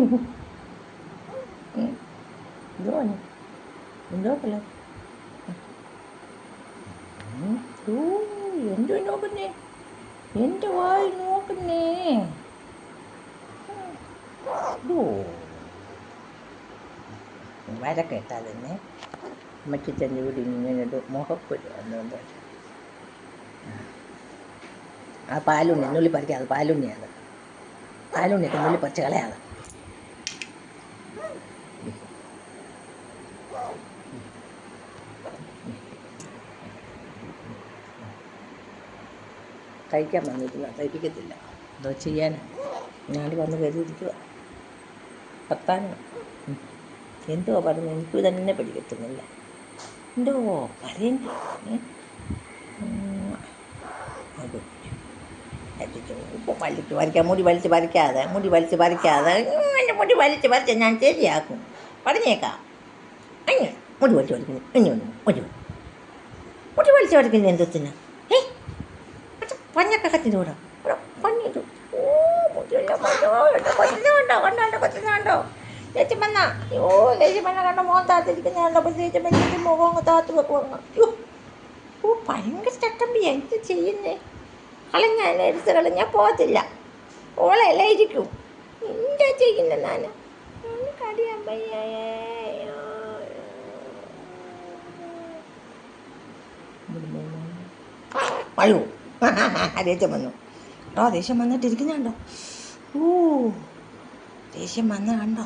എന്തോ എന്തോ കളർ എന്തോ നോക്കുന്നേ, എൻ്റെ വായി നോക്കുന്നേ. വരക്കേട്ടാ തന്നെ അമ്മച്ചിച്ചൻ്റെ വീട് ഇങ്ങനൊരു മുഖപ്പൊരു എന്നുകൊണ്ട് ആ പാലുണ്ണി നുള്ളി പറിക്കാതെ, പാലുണ്ണിയാണ്. പാലുണ്ണിയൊക്കെ നുള്ളി പറിച്ച് കളയാതെ. കഴിക്കാൻ വന്നിട്ടില്ല, കഴിപ്പിക്കത്തില്ല. എന്തോ ചെയ്യാൻ ഞാൻ വന്ന് കരുതിയിരിക്കുക. പത്താനോ എന്തോ പറഞ്ഞു, എനിക്ക് തന്നെ പിടിക്കത്തുന്നില്ല. എന്തോ പറയുന്നു. ഇപ്പോൾ വലിച്ച് വരയ്ക്കാം, മുടി വലിച്ച് വരയ്ക്കാതെ എൻ്റെ മുടി വലിച്ച് വരച്ച ഞാൻ ശരിയാക്കും, പറഞ്ഞേക്കാം. അഞ്ഞ് മുടി വലിച്ച് വരയ്ക്കുന്നു, മുടി വലിച്ച് വരയ്ക്കുന്നു എന്തത്തിന്? പഞ്ഞൊക്കെ കത്തിനോടാ പഞ്ഞിട്ടു. കൊച്ചുന്നുണ്ടോ ചേച്ചിമന്ന? ചേച്ചിമന്ന കണ്ട മോൻ താത്തിരിക്കുന്നുണ്ടോ? അപ്പോൾ ചേച്ചിമന്ന മുഖം അങ്ങ് താത്ത് വെക്കുവാങ്ങ. ഭയങ്കര ചട്ടമ്പി. എന്ത് ചെയ്യുന്നേ? കളഞ്ഞാൽ എടുത്ത് കളഞ്ഞാൽ പോകത്തില്ല, ഓളെല്ലാം ഇരിക്കും. എന്താ ചെയ്യുന്നത് ഞാൻ? കടിയാമ്പയ്യേ. അയ്യോ ദേഷ്യം വന്നു കേട്ടോ. ദേഷ്യം വന്നിട്ടിരിക്കുന്നുണ്ടോ? ദേഷ്യം വന്ന കണ്ടോ?